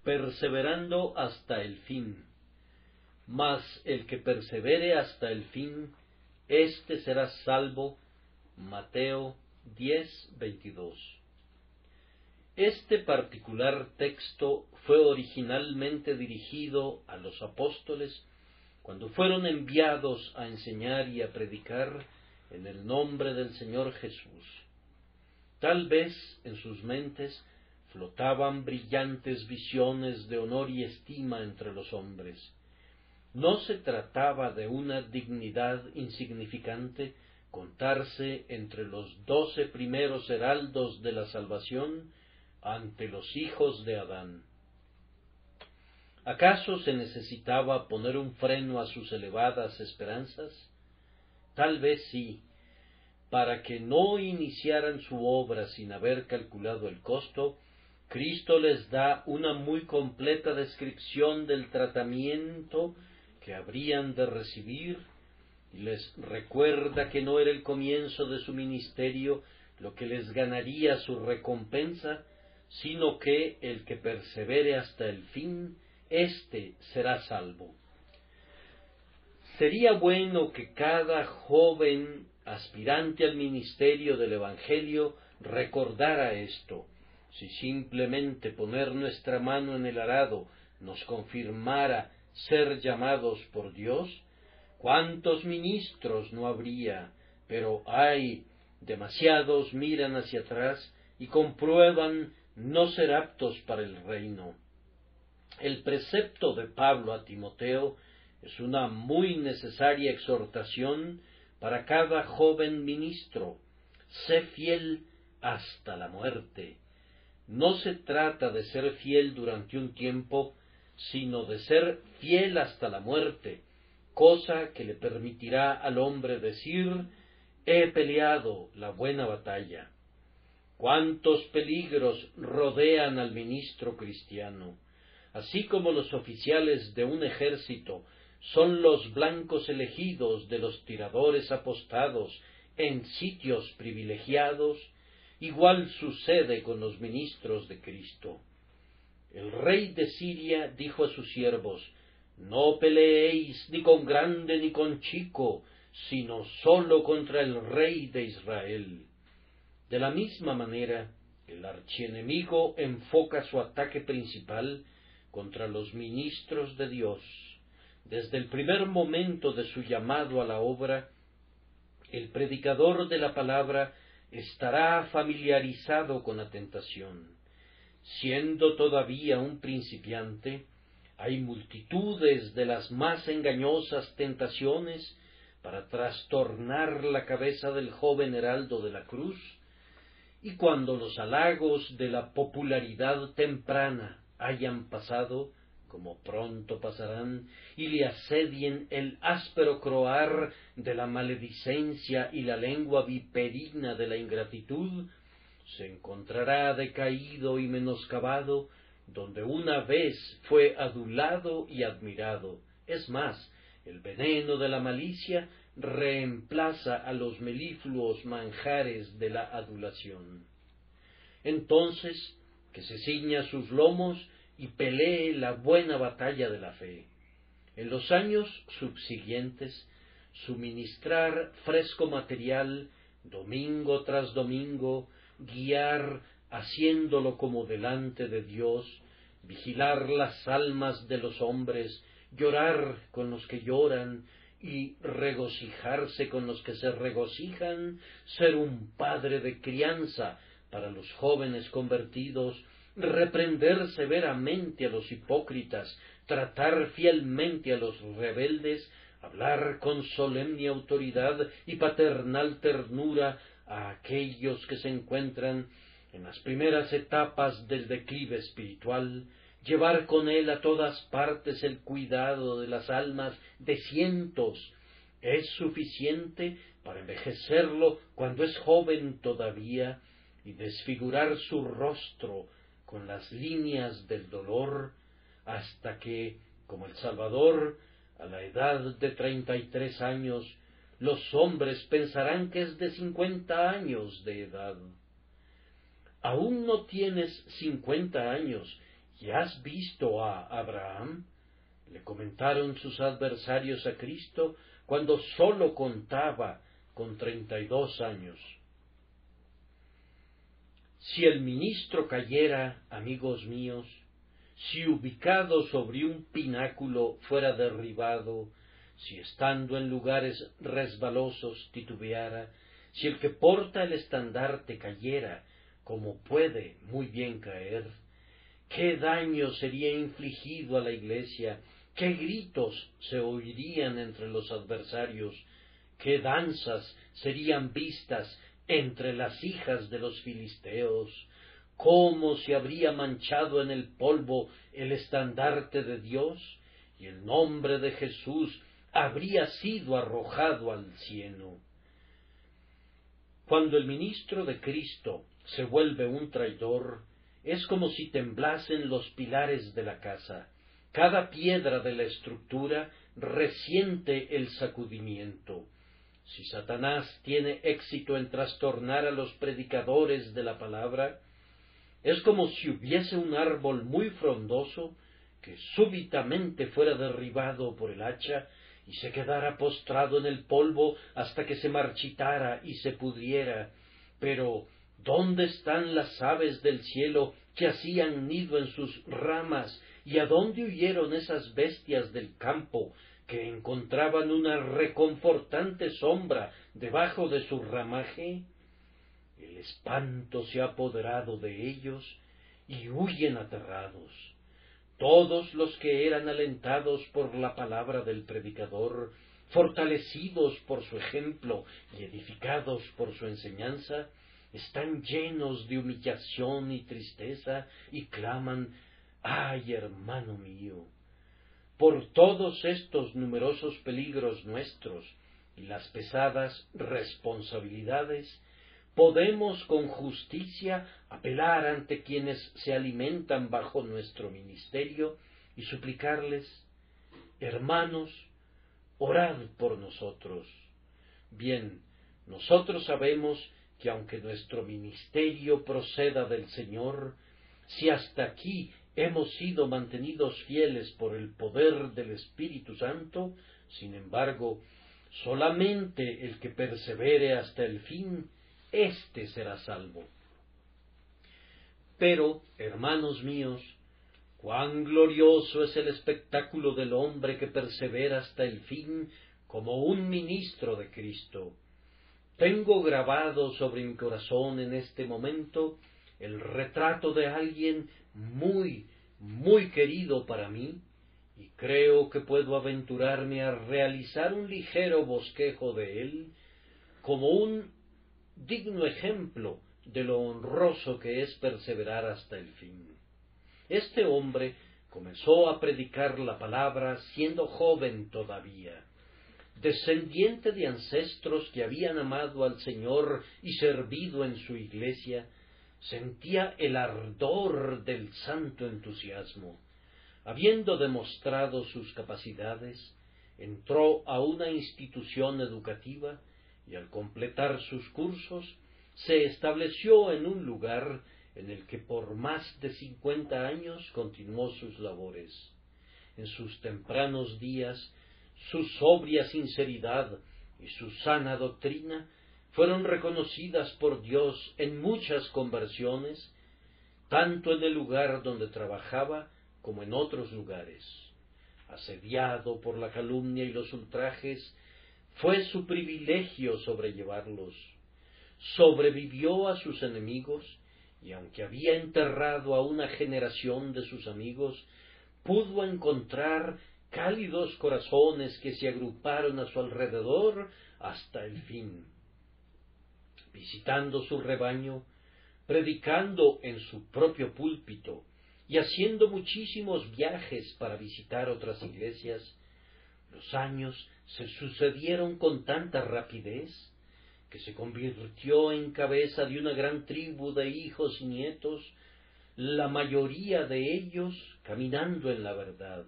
perseverando hasta el fin. Mas el que persevere hasta el fin, éste será salvo. Mateo 10:22. Este particular texto fue originalmente dirigido a los apóstoles cuando fueron enviados a enseñar y a predicar en el nombre del Señor Jesús. Tal vez en sus mentes flotaban brillantes visiones de honor y estima entre los hombres. No se trataba de una dignidad insignificante contarse entre los 12 primeros heraldos de la salvación ante los hijos de Adán. ¿Acaso se necesitaba poner un freno a sus elevadas esperanzas? Tal vez sí, para que no iniciaran su obra sin haber calculado el costo. Cristo les da una muy completa descripción del tratamiento que habrían de recibir y les recuerda que no era el comienzo de su ministerio lo que les ganaría su recompensa, sino que el que persevere hasta el fin, éste será salvo. Sería bueno que cada joven aspirante al ministerio del Evangelio recordara esto. Si simplemente poner nuestra mano en el arado nos confirmara ser llamados por Dios, ¿cuántos ministros no habría? Pero demasiados miran hacia atrás y comprueban no ser aptos para el reino. El precepto de Pablo a Timoteo es una muy necesaria exhortación para cada joven ministro. Sé fiel hasta la muerte. No se trata de ser fiel durante un tiempo, sino de ser fiel hasta la muerte, cosa que le permitirá al hombre decir: he peleado la buena batalla. ¿Cuántos peligros rodean al ministro cristiano? Así como los oficiales de un ejército son los blancos elegidos de los tiradores apostados en sitios privilegiados, igual sucede con los ministros de Cristo. El rey de Siria dijo a sus siervos: no peleéis ni con grande ni con chico, sino sólo contra el rey de Israel. De la misma manera, el archienemigo enfoca su ataque principal contra los ministros de Dios. Desde el primer momento de su llamado a la obra, el predicador de la palabra estará familiarizado con la tentación. Siendo todavía un principiante, hay multitudes de las más engañosas tentaciones para trastornar la cabeza del joven heraldo de la cruz, y cuando los halagos de la popularidad temprana hayan pasado, como pronto pasarán, y le asedien el áspero croar de la maledicencia y la lengua viperina de la ingratitud, se encontrará decaído y menoscabado donde una vez fue adulado y admirado. Es más, el veneno de la malicia reemplaza a los melifluos manjares de la adulación. Entonces, que se ciña sus lomos y pelee la buena batalla de la fe. En los años subsiguientes, suministrar fresco material, domingo tras domingo, guiar haciéndolo como delante de Dios, vigilar las almas de los hombres, llorar con los que lloran y regocijarse con los que se regocijan, ser un padre de crianza para los jóvenes convertidos, reprender severamente a los hipócritas, tratar fielmente a los rebeldes, hablar con solemne autoridad y paternal ternura a aquellos que se encuentran en las primeras etapas del declive espiritual, llevar con él a todas partes el cuidado de las almas de cientos, es suficiente para envejecerlo cuando es joven todavía y desfigurar su rostro con las líneas del dolor, hasta que, como el Salvador, a la edad de 33 años, los hombres pensarán que es de 50 años de edad. Aún no tienes 50 años ¿Y has visto a Abraham? Le comentaron sus adversarios a Cristo cuando sólo contaba con 32 años. Si el ministro cayera, amigos míos, si ubicado sobre un pináculo fuera derribado, si estando en lugares resbalosos titubeara, si el que porta el estandarte cayera, como puede muy bien caer, qué daño sería infligido a la Iglesia, qué gritos se oirían entre los adversarios, qué danzas serían vistas entre las hijas de los filisteos, cómo se habría manchado en el polvo el estandarte de Dios, y el nombre de Jesús habría sido arrojado al cielo. Cuando el ministro de Cristo se vuelve un traidor, es como si temblasen los pilares de la casa. Cada piedra de la estructura resiente el sacudimiento. Si Satanás tiene éxito en trastornar a los predicadores de la palabra, es como si hubiese un árbol muy frondoso que súbitamente fuera derribado por el hacha y se quedara postrado en el polvo hasta que se marchitara y se pudriera. Pero ¿dónde están las aves del cielo que hacían nido en sus ramas? ¿Y a dónde huyeron esas bestias del campo que encontraban una reconfortante sombra debajo de su ramaje? El espanto se ha apoderado de ellos y huyen aterrados. Todos los que eran alentados por la palabra del predicador, fortalecidos por su ejemplo y edificados por su enseñanza, están llenos de humillación y tristeza y claman: ¡ay, hermano mío! Por todos estos numerosos peligros nuestros y las pesadas responsabilidades, podemos con justicia apelar ante quienes se alimentan bajo nuestro ministerio y suplicarles: hermanos, orad por nosotros. Bien, nosotros sabemos que aunque nuestro ministerio proceda del Señor, si hasta aquí hemos sido mantenidos fieles por el poder del Espíritu Santo, sin embargo, solamente el que persevere hasta el fin, éste será salvo. Pero, hermanos míos, cuán glorioso es el espectáculo del hombre que persevera hasta el fin como un ministro de Cristo. Tengo grabado sobre mi corazón en este momento el retrato de alguien muy, muy querido para mí, y creo que puedo aventurarme a realizar un ligero bosquejo de él como un digno ejemplo de lo honroso que es perseverar hasta el fin. Este hombre comenzó a predicar la palabra siendo joven todavía. Descendiente de ancestros que habían amado al Señor y servido en su iglesia, sentía el ardor del santo entusiasmo. Habiendo demostrado sus capacidades, entró a una institución educativa y al completar sus cursos se estableció en un lugar en el que por más de 50 años continuó sus labores. En sus tempranos días, su sobria sinceridad y su sana doctrina fueron reconocidas por Dios en muchas conversiones, tanto en el lugar donde trabajaba como en otros lugares. Asediado por la calumnia y los ultrajes, fue su privilegio sobrellevarlos. Sobrevivió a sus enemigos, y aunque había enterrado a una generación de sus amigos, pudo encontrar cálidos corazones que se agruparon a su alrededor hasta el fin. Visitando su rebaño, predicando en su propio púlpito y haciendo muchísimos viajes para visitar otras iglesias, los años se sucedieron con tanta rapidez que se convirtió en cabeza de una gran tribu de hijos y nietos, la mayoría de ellos caminando en la verdad.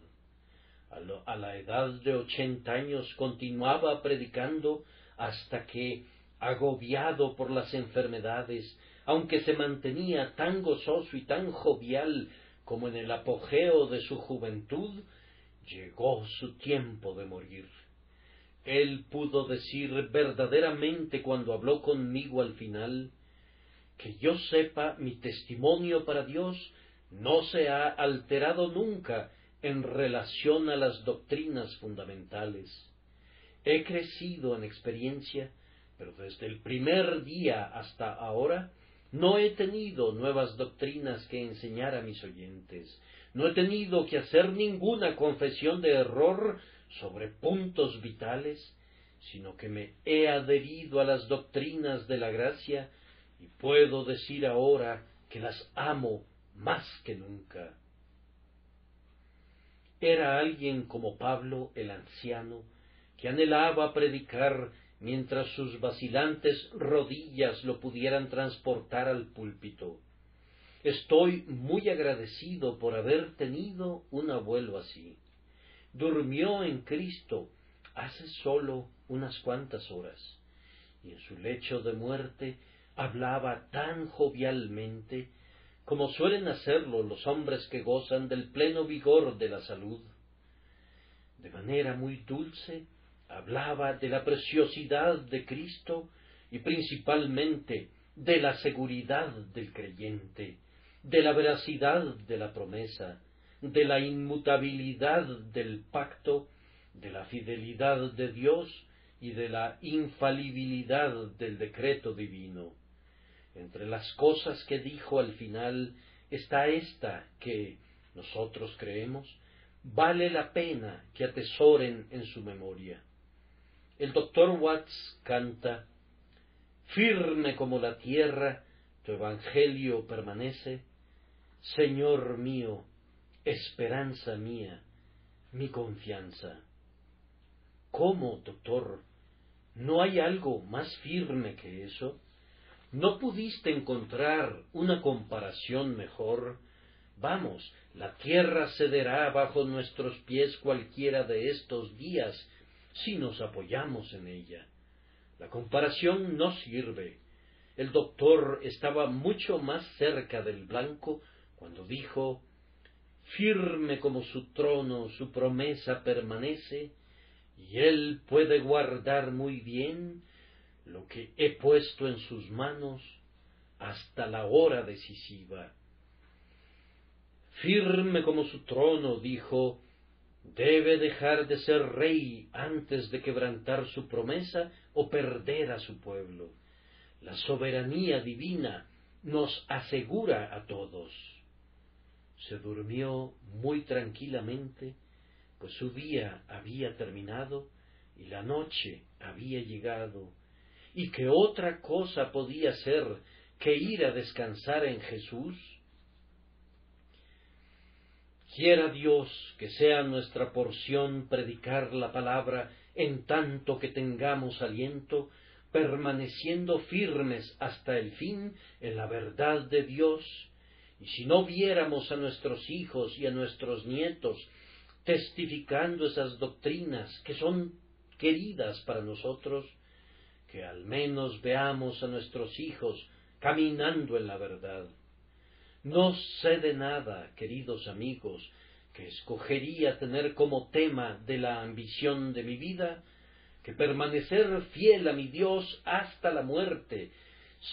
A la edad de 80 años continuaba predicando hasta que, agobiado por las enfermedades, aunque se mantenía tan gozoso y tan jovial como en el apogeo de su juventud, llegó su tiempo de morir. Él pudo decir verdaderamente cuando habló conmigo al final: que yo sepa, mi testimonio para Dios no se ha alterado nunca en relación a las doctrinas fundamentales. He crecido en experiencia, pero desde el primer día hasta ahora no he tenido nuevas doctrinas que enseñar a mis oyentes. No he tenido que hacer ninguna confesión de error sobre puntos vitales, sino que me he adherido a las doctrinas de la gracia y puedo decir ahora que las amo más que nunca. Era alguien como Pablo el anciano, que anhelaba predicar mientras sus vacilantes rodillas lo pudieran transportar al púlpito. Estoy muy agradecido por haber tenido un abuelo así. Durmió en Cristo hace sólo unas cuantas horas, y en su lecho de muerte hablaba tan jovialmente como suelen hacerlo los hombres que gozan del pleno vigor de la salud. De manera muy dulce hablaba de la preciosidad de Cristo y principalmente de la seguridad del creyente, de la veracidad de la promesa, de la inmutabilidad del pacto, de la fidelidad de Dios y de la infalibilidad del decreto divino. Entre las cosas que dijo al final está esta que, nosotros creemos, vale la pena que atesoren en su memoria. El doctor Watts canta: firme como la tierra, tu evangelio permanece, Señor mío, esperanza mía, mi confianza. ¿Cómo, doctor? ¿No hay algo más firme que eso? ¿No pudiste encontrar una comparación mejor? Vamos, la tierra cederá bajo nuestros pies cualquiera de estos días si nos apoyamos en ella. La comparación no sirve. El doctor estaba mucho más cerca del blanco cuando dijo: firme como su trono, su promesa permanece, y él puede guardar muy bien lo que he puesto en sus manos hasta la hora decisiva. Firme como su trono, dijo, debe dejar de ser rey antes de quebrantar su promesa o perder a su pueblo. La soberanía divina nos asegura a todos. Se durmió muy tranquilamente, pues su día había terminado y la noche había llegado. ¿Y qué otra cosa podía ser que ir a descansar en Jesús? Quiera Dios que sea nuestra porción predicar la palabra en tanto que tengamos aliento, permaneciendo firmes hasta el fin en la verdad de Dios. Y si no viéramos a nuestros hijos y a nuestros nietos testificando esas doctrinas que son queridas para nosotros, que al menos veamos a nuestros hijos caminando en la verdad. No sé de nada, queridos amigos, que escogería tener como tema de la ambición de mi vida que permanecer fiel a mi Dios hasta la muerte,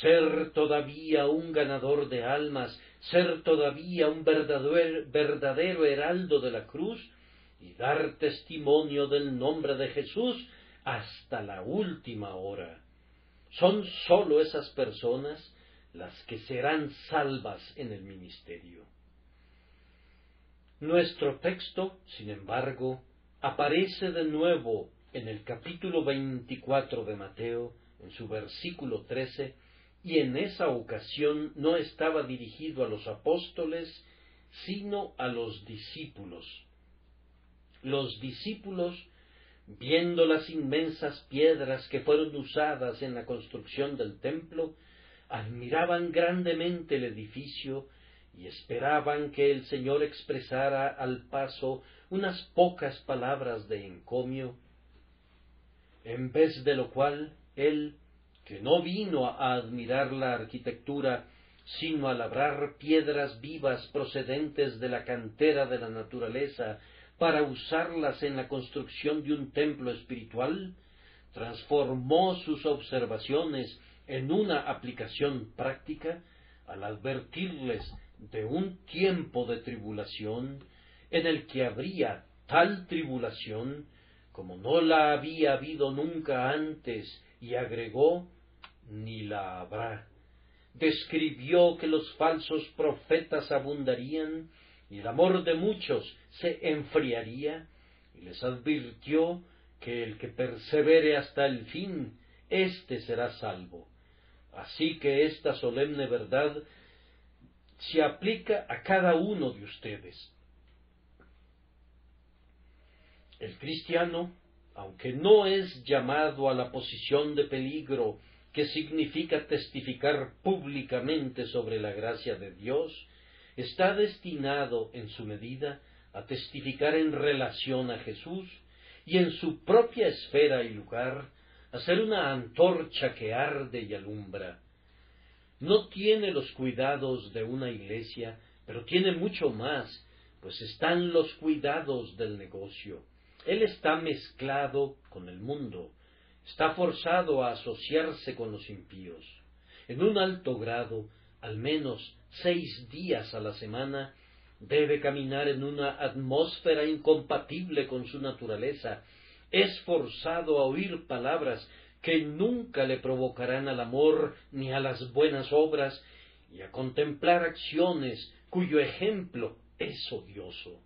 ser todavía un ganador de almas, ser todavía un verdadero heraldo de la cruz y dar testimonio del nombre de Jesús hasta la última hora. Son sólo esas personas las que serán salvas en el ministerio. Nuestro texto, sin embargo, aparece de nuevo en el capítulo 24 de Mateo, en su versículo 13, y en esa ocasión no estaba dirigido a los apóstoles, sino a los discípulos. Los discípulos, viendo las inmensas piedras que fueron usadas en la construcción del templo, admiraban grandemente el edificio y esperaban que el Señor expresara al paso unas pocas palabras de encomio, en vez de lo cual él, que no vino a admirar la arquitectura, sino a labrar piedras vivas procedentes de la cantera de la naturaleza para usarlas en la construcción de un templo espiritual, transformó sus observaciones en una aplicación práctica al advertirles de un tiempo de tribulación en el que habría tal tribulación como no la había habido nunca antes, y agregó, ni la habrá. Describió que los falsos profetas abundarían y el amor de muchos se enfriaría, y les advirtió que el que persevere hasta el fin, éste será salvo. Así que esta solemne verdad se aplica a cada uno de ustedes. El cristiano, aunque no es llamado a la posición de peligro que significa testificar públicamente sobre la gracia de Dios, está destinado en su medida a testificar en relación a Jesús y en su propia esfera y lugar, a ser una antorcha que arde y alumbra. No tiene los cuidados de una iglesia, pero tiene mucho más, pues están los cuidados del negocio. Él está mezclado con el mundo, está forzado a asociarse con los impíos. En un alto grado, al menos 6 días a la semana, debe caminar en una atmósfera incompatible con su naturaleza. Es forzado a oír palabras que nunca le provocarán al amor ni a las buenas obras, y a contemplar acciones cuyo ejemplo es odioso.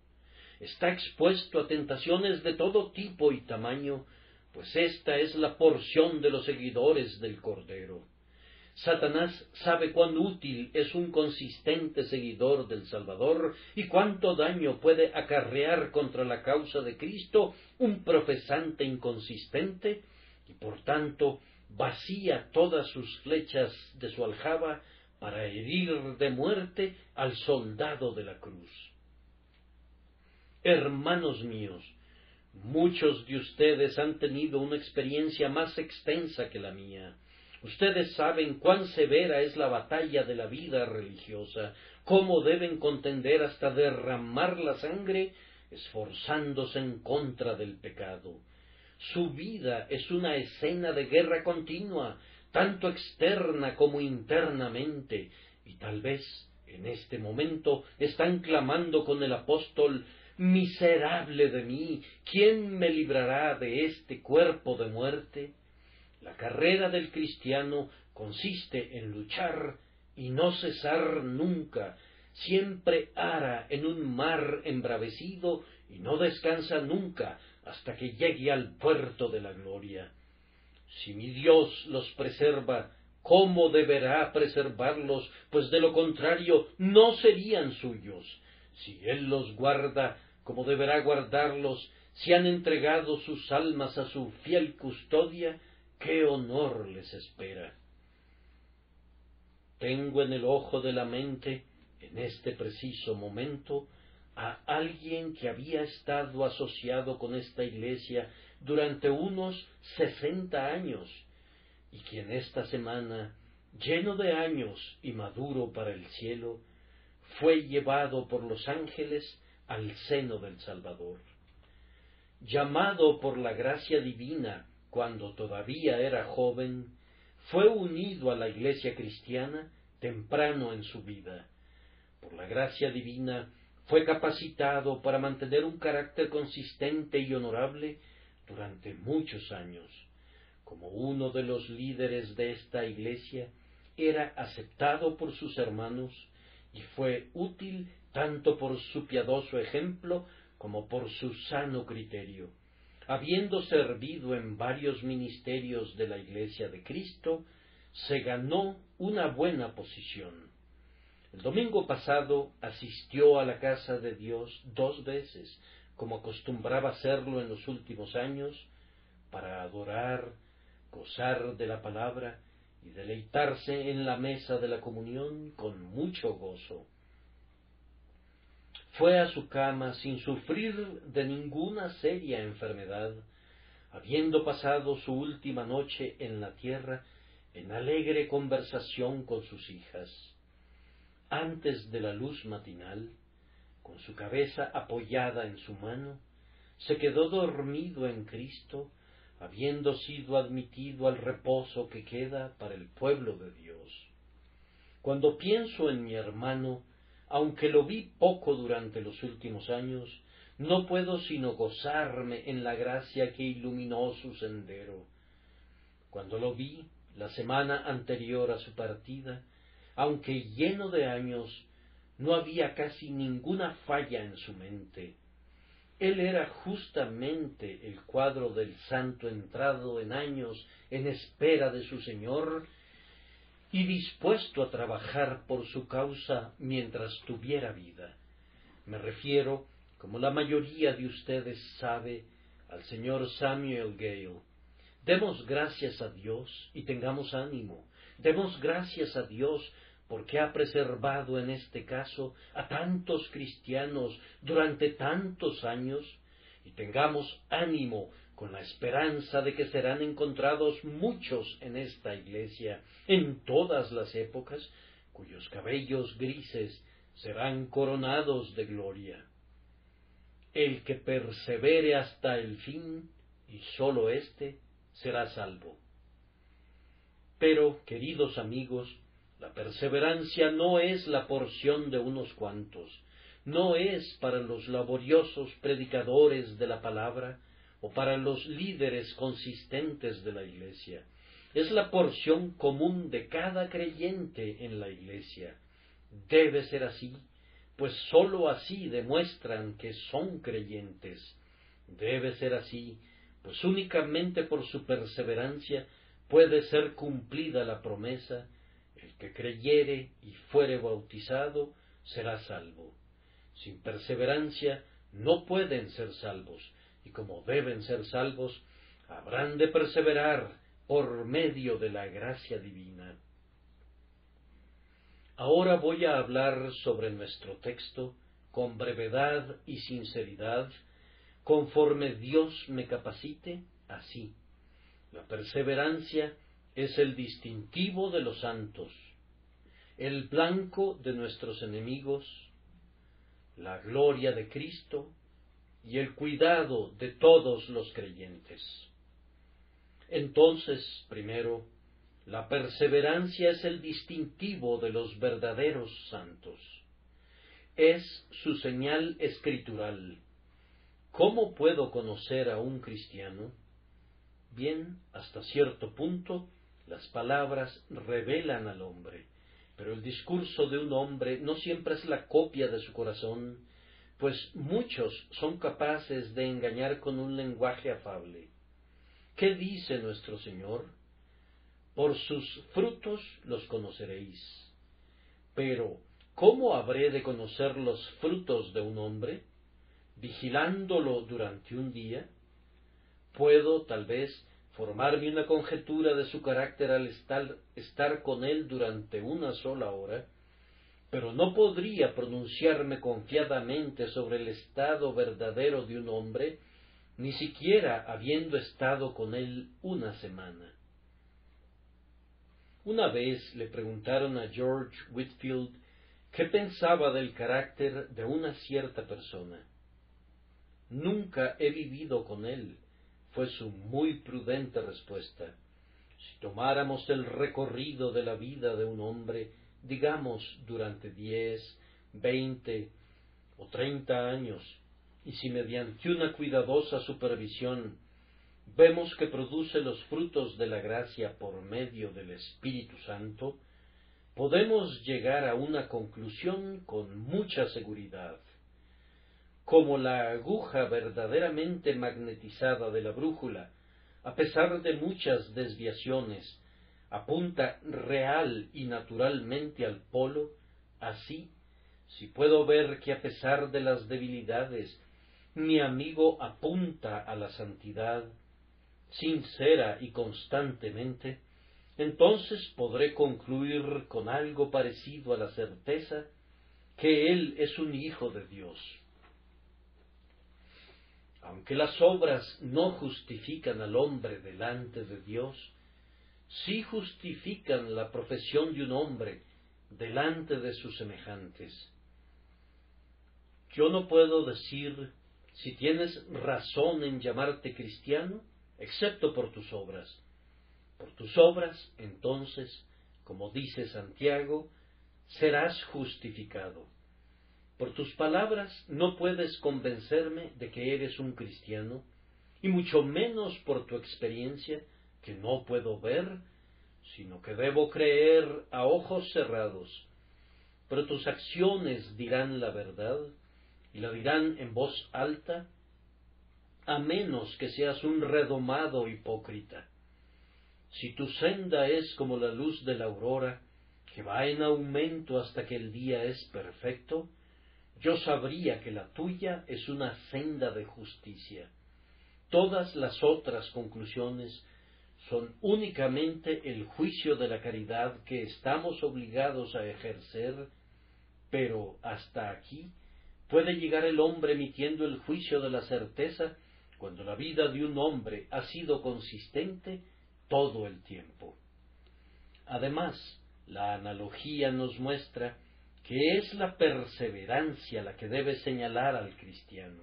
Está expuesto a tentaciones de todo tipo y tamaño, pues esta es la porción de los seguidores del Cordero. Satanás sabe cuán útil es un consistente seguidor del Salvador y cuánto daño puede acarrear contra la causa de Cristo un profesante inconsistente, y por tanto vacía todas sus flechas de su aljaba para herir de muerte al soldado de la cruz. Hermanos míos, muchos de ustedes han tenido una experiencia más extensa que la mía. Ustedes saben cuán severa es la batalla de la vida religiosa, cómo deben contender hasta derramar la sangre, esforzándose en contra del pecado. Su vida es una escena de guerra continua, tanto externa como internamente, y tal vez en este momento están clamando con el apóstol: «Miserable de mí, ¿quién me librará de este cuerpo de muerte?». La carrera del cristiano consiste en luchar y no cesar nunca. Siempre ara en un mar embravecido y no descansa nunca hasta que llegue al puerto de la gloria. Si mi Dios los preserva, ¿cómo deberá preservarlos? Pues de lo contrario no serían suyos. Si Él los guarda, ¿cómo deberá guardarlos? Si han entregado sus almas a su fiel custodia, ¿qué honor les espera? Tengo en el ojo de la mente, en este preciso momento, a alguien que había estado asociado con esta iglesia durante unos 60 años, y quien esta semana, lleno de años y maduro para el cielo, fue llevado por los ángeles al seno del Salvador. Llamado por la gracia divina cuando todavía era joven, fue unido a la iglesia cristiana temprano en su vida. Por la gracia divina fue capacitado para mantener un carácter consistente y honorable durante muchos años. Como uno de los líderes de esta iglesia, era aceptado por sus hermanos y fue útil tanto por su piadoso ejemplo como por su sano criterio. Habiendo servido en varios ministerios de la Iglesia de Cristo, se ganó una buena posición. El domingo pasado asistió a la casa de Dios 2 veces, como acostumbraba hacerlo en los últimos años, para adorar, gozar de la palabra y deleitarse en la mesa de la comunión con mucho gozo. Fue a su cama sin sufrir de ninguna seria enfermedad, habiendo pasado su última noche en la tierra en alegre conversación con sus hijas. antes de la luz matinal, con su cabeza apoyada en su mano, se quedó dormido en Cristo, habiendo sido admitido al reposo que queda para el pueblo de Dios. Cuando pienso en mi hermano, aunque lo vi poco durante los últimos años, no puedo sino gozarme en la gracia que iluminó su sendero. Cuando lo vi la semana anterior a su partida, aunque lleno de años, no había casi ninguna falla en su mente. Él era justamente el cuadro del santo entrado en años en espera de su Señor y dispuesto a trabajar por su causa mientras tuviera vida. Me refiero, como la mayoría de ustedes sabe, al señor Samuel Gale. Demos gracias a Dios y tengamos ánimo. Demos gracias a Dios porque ha preservado en este caso a tantos cristianos durante tantos años, y tengamos ánimo con la esperanza de que serán encontrados muchos en esta iglesia, en todas las épocas, cuyos cabellos grises serán coronados de gloria. El que persevere hasta el fin, y sólo éste, será salvo. Pero, queridos amigos, la perseverancia no es la porción de unos cuantos, no es para los laboriosos predicadores de la palabra o para los líderes consistentes de la iglesia. Es la porción común de cada creyente en la iglesia. Debe ser así, pues sólo así demuestran que son creyentes. Debe ser así, pues únicamente por su perseverancia puede ser cumplida la promesa: el que creyere y fuere bautizado será salvo. Sin perseverancia no pueden ser salvos, y como deben ser salvos, habrán de perseverar por medio de la gracia divina. Ahora voy a hablar sobre nuestro texto con brevedad y sinceridad, conforme Dios me capacite, así. La perseverancia es el distintivo de los santos, el blanco de nuestros enemigos, la gloria de Cristo y el cuidado de todos los creyentes. Entonces, primero, la perseverancia es el distintivo de los verdaderos santos. Es su señal escritural. ¿Cómo puedo conocer a un cristiano? Bien, hasta cierto punto, las palabras revelan al hombre, pero el discurso de un hombre no siempre es la copia de su corazón, pues muchos son capaces de engañar con un lenguaje afable. ¿Qué dice nuestro Señor? Por sus frutos los conoceréis. Pero, ¿cómo habré de conocer los frutos de un hombre? ¿Vigilándolo durante un día? Puedo, tal vez, formarme una conjetura de su carácter al estar con él durante una sola hora, pero no podría pronunciarme confiadamente sobre el estado verdadero de un hombre, ni siquiera habiendo estado con él una semana. Una vez le preguntaron a George Whitefield qué pensaba del carácter de una cierta persona. Nunca he vivido con él, fue su muy prudente respuesta. Si tomáramos el recorrido de la vida de un hombre, digamos durante 10, 20 o 30 años, y si mediante una cuidadosa supervisión vemos que produce los frutos de la gracia por medio del Espíritu Santo, podemos llegar a una conclusión con mucha seguridad. Como la aguja verdaderamente magnetizada de la brújula, a pesar de muchas desviaciones, apunta real y naturalmente al polo, así, si puedo ver que a pesar de las debilidades, mi amigo apunta a la santidad, sincera y constantemente, entonces podré concluir con algo parecido a la certeza que él es un hijo de Dios. Aunque las obras no justifican al hombre delante de Dios, sí justifican la profesión de un hombre delante de sus semejantes. Yo no puedo decir si tienes razón en llamarte cristiano, excepto por tus obras. Por tus obras, entonces, como dice Santiago, serás justificado. Por tus palabras no puedes convencerme de que eres un cristiano, y mucho menos por tu experiencia, que no puedo ver, sino que debo creer a ojos cerrados. Pero tus acciones dirán la verdad, y la dirán en voz alta, a menos que seas un redomado hipócrita. Si tu senda es como la luz de la aurora, que va en aumento hasta que el día es perfecto, yo sabría que la tuya es una senda de justicia. Todas las otras conclusiones son únicamente el juicio de la caridad que estamos obligados a ejercer, pero hasta aquí puede llegar el hombre emitiendo el juicio de la certeza cuando la vida de un hombre ha sido consistente todo el tiempo. Además, la analogía nos muestra que es la perseverancia la que debe señalar al cristiano.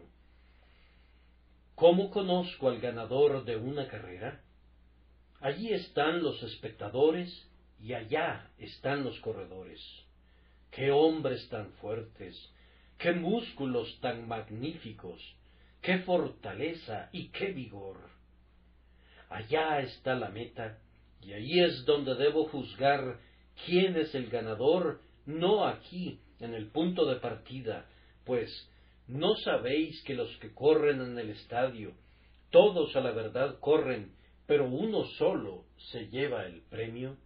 ¿Cómo conozco al ganador de una carrera? Allí están los espectadores y allá están los corredores. ¡Qué hombres tan fuertes! ¡Qué músculos tan magníficos! ¡Qué fortaleza y qué vigor! Allá está la meta, y ahí es donde debo juzgar quién es el ganador, no aquí, en el punto de partida, pues ¿no sabéis que los que corren en el estadio, todos a la verdad corren, pero uno solo se lleva el premio?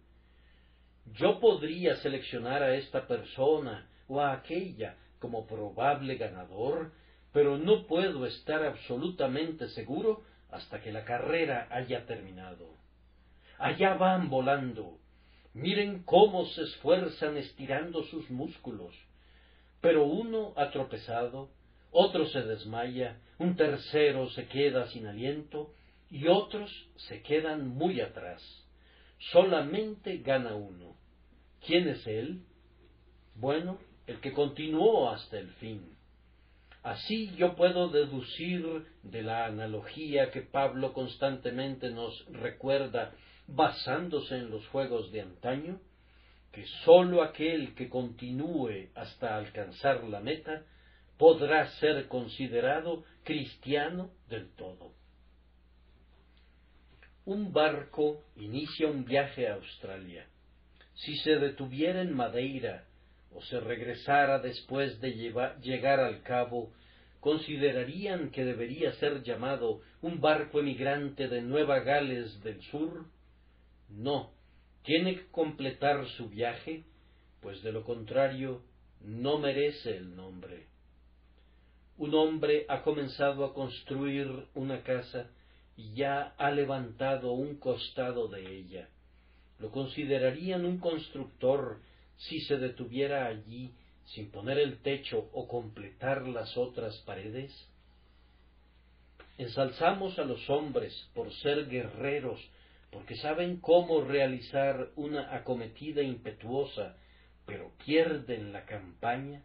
Yo podría seleccionar a esta persona o a aquella como probable ganador, pero no puedo estar absolutamente seguro hasta que la carrera haya terminado. Allá van volando. Miren cómo se esfuerzan estirando sus músculos. Pero uno ha tropezado, otro se desmaya, un tercero se queda sin aliento y otros se quedan muy atrás. Solamente gana uno. ¿Quién es él? Bueno, el que continuó hasta el fin. Así yo puedo deducir de la analogía que Pablo constantemente nos recuerda basándose en los juegos de antaño, que sólo aquel que continúe hasta alcanzar la meta podrá ser considerado cristiano del todo. Un barco inicia un viaje a Australia. Si se detuviera en Madeira o se regresara después de llegar al cabo, ¿considerarían que debería ser llamado un barco emigrante de Nueva Gales del Sur? No, tiene que completar su viaje, pues de lo contrario no merece el nombre. Un hombre ha comenzado a construir una casa y ya ha levantado un costado de ella. ¿Lo considerarían un constructor si se detuviera allí sin poner el techo o completar las otras paredes? Ensalzamos a los hombres por ser guerreros, porque saben cómo realizar una acometida impetuosa, pero pierden la campaña.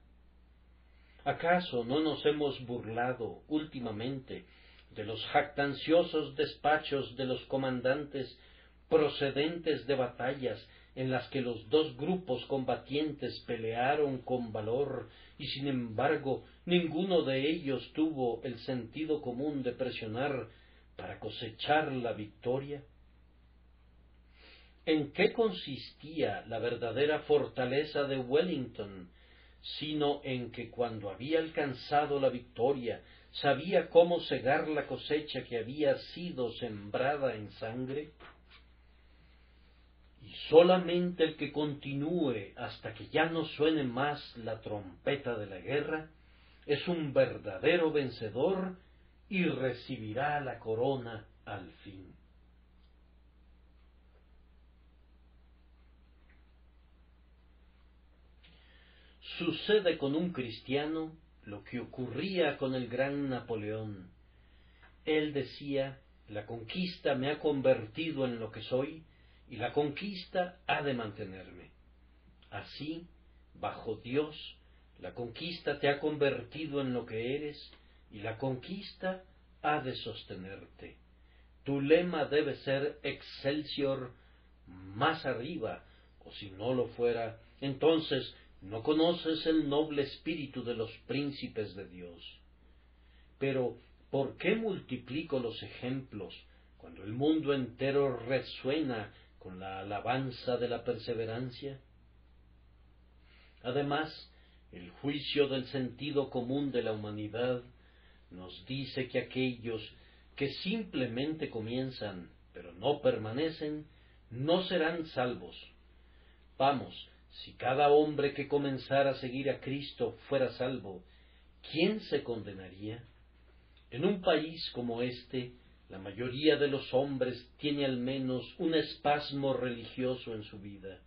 ¿Acaso no nos hemos burlado últimamente de los jactanciosos despachos de los comandantes procedentes de batallas en las que los dos grupos combatientes pelearon con valor y sin embargo ninguno de ellos tuvo el sentido común de presionar para cosechar la victoria? ¿En qué consistía la verdadera fortaleza de Wellington, sino en que cuando había alcanzado la victoria sabía cómo cegar la cosecha que había sido sembrada en sangre? Y solamente el que continúe hasta que ya no suene más la trompeta de la guerra es un verdadero vencedor y recibirá la corona al fin. Sucede con un cristiano lo que ocurría con el gran Napoleón. Él decía: la conquista me ha convertido en lo que soy, y la conquista ha de mantenerme. Así, bajo Dios, la conquista te ha convertido en lo que eres y la conquista ha de sostenerte. Tu lema debe ser Excelsior más arriba, o si no lo fuera, entonces no conoces el noble espíritu de los príncipes de Dios. Pero, ¿por qué multiplico los ejemplos cuando el mundo entero resuena con la alabanza de la perseverancia? Además, el juicio del sentido común de la humanidad nos dice que aquellos que simplemente comienzan, pero no permanecen, no serán salvos. Vamos, si cada hombre que comenzara a seguir a Cristo fuera salvo, ¿quién se condenaría? En un país como este, la mayoría de los hombres tiene al menos un espasmo religioso en su vida.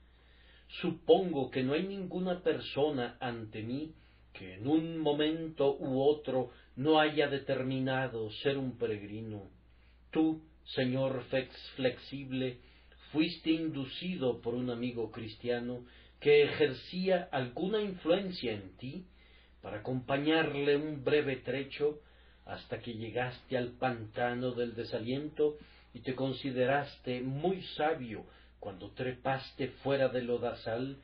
Supongo que no hay ninguna persona ante mí que en un momento u otro no haya determinado ser un peregrino. Tú, señor flexible, fuiste inducido por un amigo cristiano que ejercía alguna influencia en ti para acompañarle un breve trecho hasta que llegaste al pantano del desaliento y te consideraste muy sabio cuando trepaste fuera del lodazal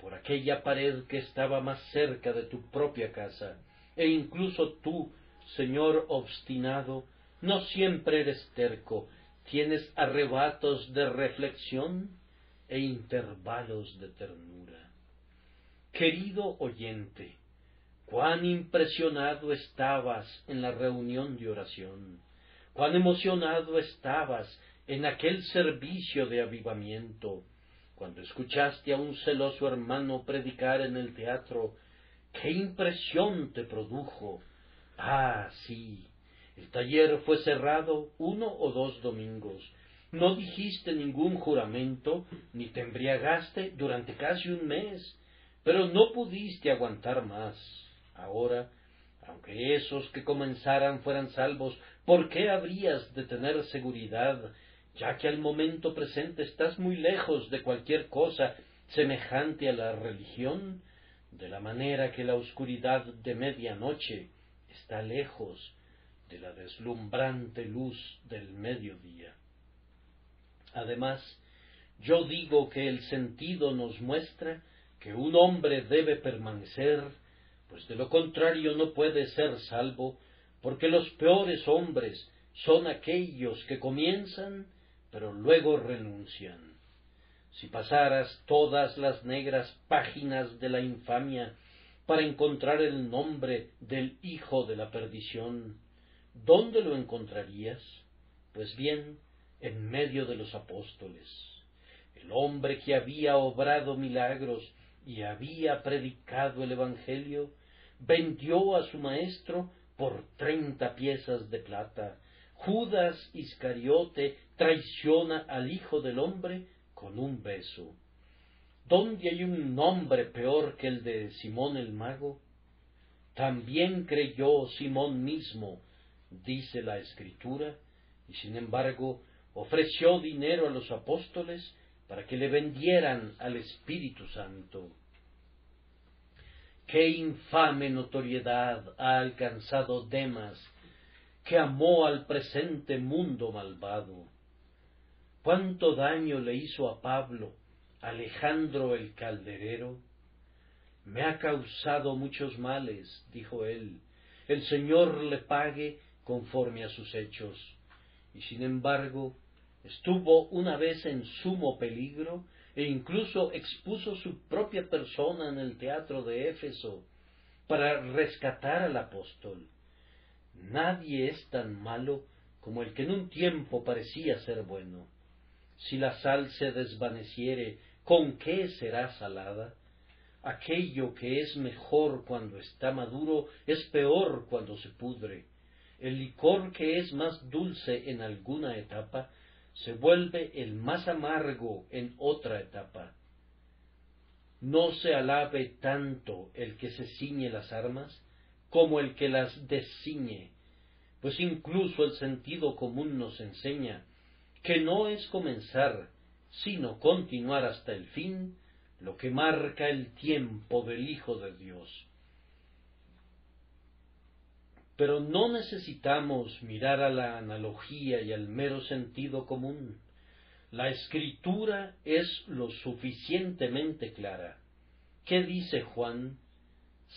por aquella pared que estaba más cerca de tu propia casa, e incluso tú, señor obstinado, no siempre eres terco, tienes arrebatos de reflexión e intervalos de ternura. Querido oyente, cuán impresionado estabas en la reunión de oración, cuán emocionado estabas en aquel servicio de avivamiento, cuando escuchaste a un celoso hermano predicar en el teatro. ¡Qué impresión te produjo! Ah, sí, el taller fue cerrado 1 o 2 domingos. No dijiste ningún juramento, ni te embriagaste durante casi un mes, pero no pudiste aguantar más. Ahora, aunque esos que comenzaran fueran salvos, ¿por qué habrías de tener seguridad, ya que al momento presente estás muy lejos de cualquier cosa semejante a la religión, de la manera que la oscuridad de medianoche está lejos de la deslumbrante luz del mediodía? Además, yo digo que el sentido nos muestra que un hombre debe permanecer, pues de lo contrario no puede ser salvo, porque los peores hombres son aquellos que comienzan, pero luego renuncian. Si pasaras todas las negras páginas de la infamia para encontrar el nombre del hijo de la perdición, ¿dónde lo encontrarías? Pues bien, en medio de los apóstoles. El hombre que había obrado milagros y había predicado el Evangelio, vendió a su maestro por 30 piezas de plata. Judas Iscariote traiciona al Hijo del Hombre con un beso. ¿Dónde hay un nombre peor que el de Simón el Mago? También creyó Simón mismo, dice la Escritura, y sin embargo ofreció dinero a los apóstoles para que le vendieran al Espíritu Santo. ¡Qué infame notoriedad ha alcanzado Demas, que amó al presente mundo malvado! ¿Cuánto daño le hizo a Pablo Alejandro el calderero? Me ha causado muchos males, dijo él, el Señor le pague conforme a sus hechos. Y sin embargo, estuvo una vez en sumo peligro e incluso expuso su propia persona en el teatro de Éfeso para rescatar al apóstol. Nadie es tan malo como el que en un tiempo parecía ser bueno. Si la sal se desvaneciere, ¿con qué será salada? Aquello que es mejor cuando está maduro es peor cuando se pudre. El licor que es más dulce en alguna etapa se vuelve el más amargo en otra etapa. No se alabe tanto el que se ciñe las armas como el que las desciñe, pues incluso el sentido común nos enseña que no es comenzar, sino continuar hasta el fin, lo que marca el tiempo del Hijo de Dios. Pero no necesitamos mirar a la analogía y al mero sentido común. La Escritura es lo suficientemente clara. ¿Qué dice Juan?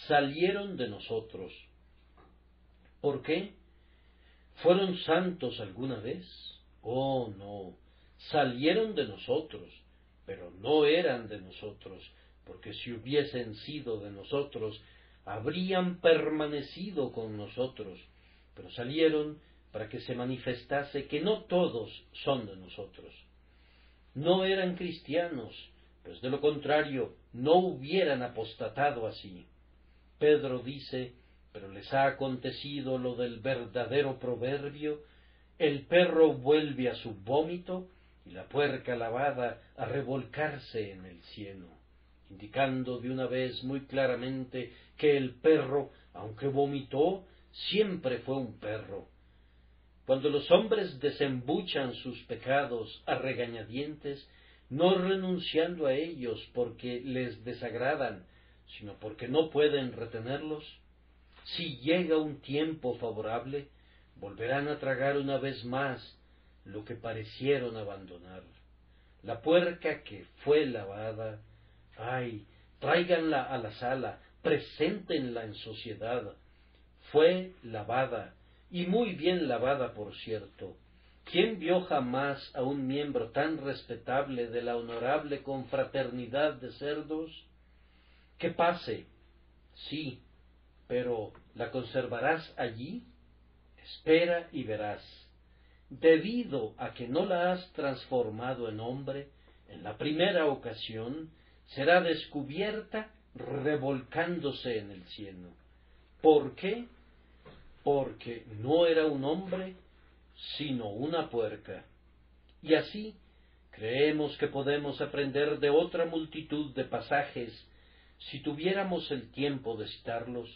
Salieron de nosotros. ¿Por qué? ¿Fueron santos alguna vez? Oh, no. Salieron de nosotros, pero no eran de nosotros, porque si hubiesen sido de nosotros, habrían permanecido con nosotros, pero salieron para que se manifestase que no todos son de nosotros. No eran cristianos, pues de lo contrario no hubieran apostatado así. Pedro dice, pero les ha acontecido lo del verdadero proverbio, el perro vuelve a su vómito y la puerca lavada a revolcarse en el cieno, indicando de una vez muy claramente que el perro, aunque vomitó, siempre fue un perro. Cuando los hombres desembuchan sus pecados a regañadientes, no renunciando a ellos porque les desagradan, sino porque no pueden retenerlos, si llega un tiempo favorable, volverán a tragar una vez más lo que parecieron abandonar. La puerca que fue lavada, ¡ay!, tráiganla a la sala, preséntenla en sociedad. Fue lavada, y muy bien lavada, por cierto. ¿Quién vio jamás a un miembro tan respetable de la honorable confraternidad de cerdos? Que pase, sí, pero ¿la conservarás allí? Espera y verás. Debido a que no la has transformado en hombre, en la primera ocasión será descubierta revolcándose en el cieno. ¿Por qué? Porque no era un hombre, sino una puerca. Y así creemos que podemos aprender de otra multitud de pasajes, si tuviéramos el tiempo de citarlos,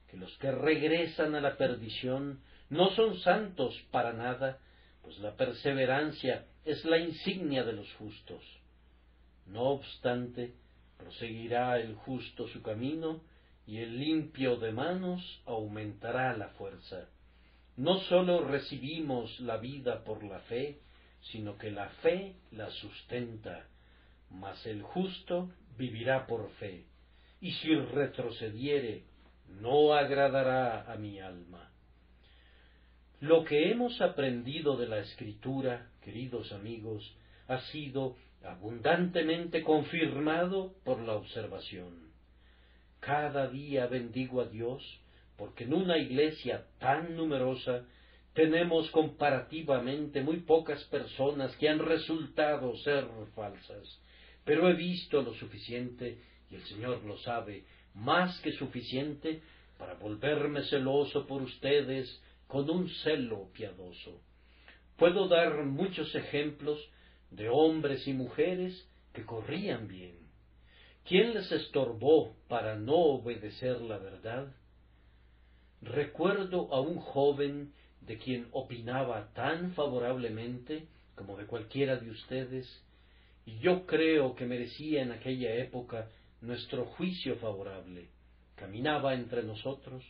que los que regresan a la perdición no son santos para nada, pues la perseverancia es la insignia de los justos. No obstante, proseguirá el justo su camino, y el limpio de manos aumentará la fuerza. No sólo recibimos la vida por la fe, sino que la fe la sustenta, mas el justo vivirá por fe, y si retrocediere, no agradará a mi alma. Lo que hemos aprendido de la Escritura, queridos amigos, ha sido abundantemente confirmado por la observación. Cada día bendigo a Dios, porque en una iglesia tan numerosa tenemos comparativamente muy pocas personas que han resultado ser falsas, pero he visto lo suficiente, y el Señor lo sabe, más que suficiente, para volverme celoso por ustedes con un celo piadoso. Puedo dar muchos ejemplos de hombres y mujeres que corrían bien. ¿Quién les estorbó para no obedecer la verdad? Recuerdo a un joven de quien opinaba tan favorablemente como de cualquiera de ustedes, y yo creo que merecía en aquella época nuestro juicio favorable. Caminaba entre nosotros,